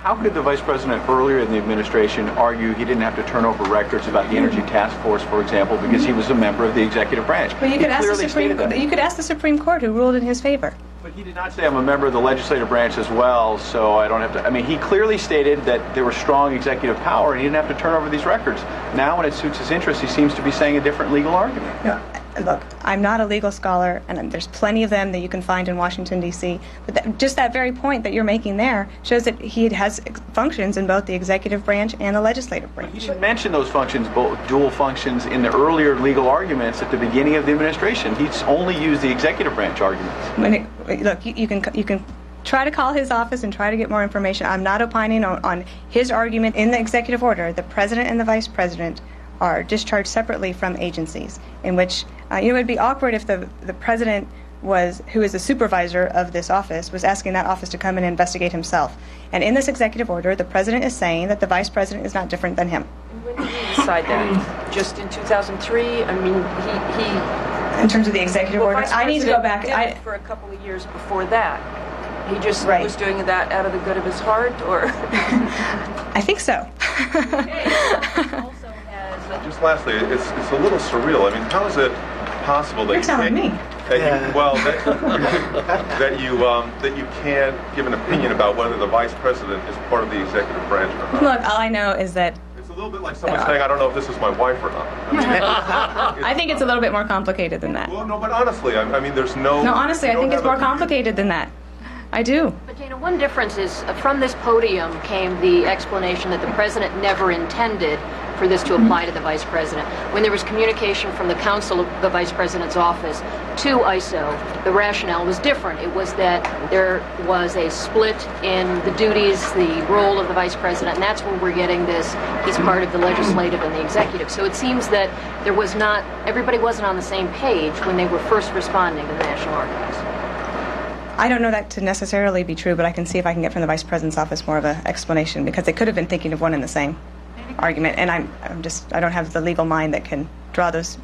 How could the Vice President earlier in the administration argue he didn't have to turn over records about the Energy Task Force, for example, because he was a member of the executive branch? Well, you could ask the Supreme Court, who ruled in his favor. But he did not say I'm a member of the legislative branch as well, so I don't have to. I mean, he clearly stated that there was strong executive power and he didn't have to turn over these records. Now, when it suits his interests, he seems to be saying a different legal argument. No. Look, I'm not a legal scholar, and there's plenty of them that you can find in Washington, D.C., but just that very point that you're making there shows that he has functions in both the executive branch and the legislative branch. But he didn't mention those functions, both dual functions, in the earlier legal arguments at the beginning of the administration. He's only used the executive branch arguments. Look, you can try to call his office and try to get more information. I'm not opining on his argument. In the executive order, the president and the vice president are discharged separately from agencies, in which it would be awkward if the president who is the supervisor of this office, was asking that office to come and investigate himself. And in this executive order, the president is saying that the vice president is not different than him. When did he decide that? Just in 2003? I mean, he in terms of the executive order, I need to go back. Did it for a couple of years before that. He just was doing that out of the good of his heart, or? I think so. Just lastly, it's a little surreal. I mean, how is it possible that that you can't give an opinion about whether the vice president is part of the executive branch or not? Look, all I know is that it's a little bit like someone saying, "I don't know if this is my wife or not." I think it's a little bit more complicated than that. Well, no, but honestly, I mean, there's no. No, honestly, I think it's more complicated than that. I do. But Dana, one difference is from this podium came the explanation that the president never intended for this to apply to the vice president. When there was communication from the counsel of the vice president's office to ISO, the rationale was different. It was that there was a split in the duties, the role of the vice president, and that's where we're getting this, he's part of the legislative and the executive. So it seems that there was not, everybody wasn't on the same page when they were first responding to the National Archives. I don't know that to necessarily be true, but I can see if I can get from the vice president's office more of an explanation, because they could have been thinking of one and the same argument, and I don't have the legal mind that can draw those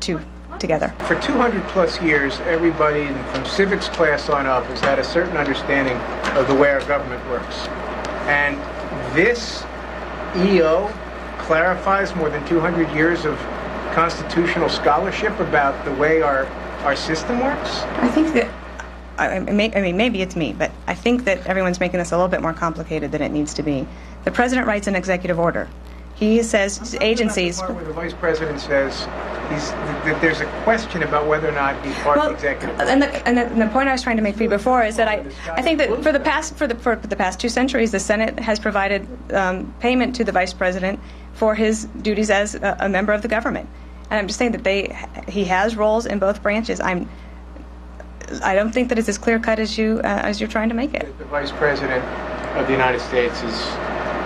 two together. For 200 plus years, everybody from civics class on up has had a certain understanding of the way our government works. And this EO clarifies more than 200 years of constitutional scholarship about the way our system works. I think that maybe it's me, but I think that everyone's making this a little bit more complicated than it needs to be. The president writes an executive order. He says to agencies... Where the vice president says that there's a question about whether or not he's part of the executive order. And the point I was trying to make for you before is that I think that for the past 2 centuries, the Senate has provided payment to the vice president for his duties as a member of the government. And I'm just saying that he has roles in both branches. I don't think that it's as clear-cut as you're trying to make it. The Vice President of the United States is...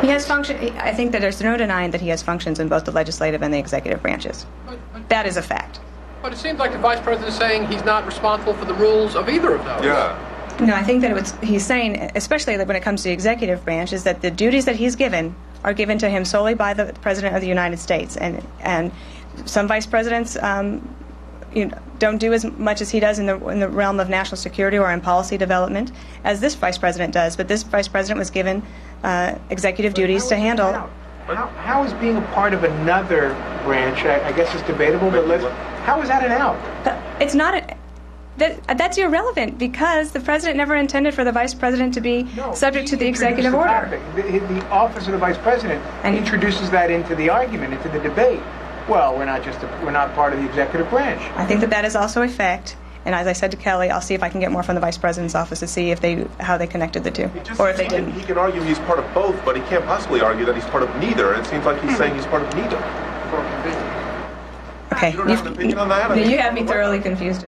He has function. I think that there's no denying that he has functions in both the legislative and the executive branches. That is a fact. But it seems like the Vice President is saying he's not responsible for the rules of either of those. Yeah. No, I think that he's saying, especially when it comes to the executive branch, is that the duties that he's given are given to him solely by the President of the United States. And some vice presidents... don't do as much as he does in the realm of national security or in policy development as this vice president does. But this vice president was given executive duties to handle. How is being a part of another branch, I guess it's debatable, but how is that an out? It's not. That's irrelevant, because the president never intended for the vice president to be subject to the executive order. The office of the vice president introduces that into the argument, into the debate. Well, we're not part of the executive branch. I think that is also a fact. And as I said to Kelly, I'll see if I can get more from the vice president's office to see how they connected the two, or if they didn't. He can argue he's part of both, but he can't possibly argue that he's part of neither. And it seems like he's saying he's part of neither. Okay, you don't have an opinion on that? You have me thoroughly confused.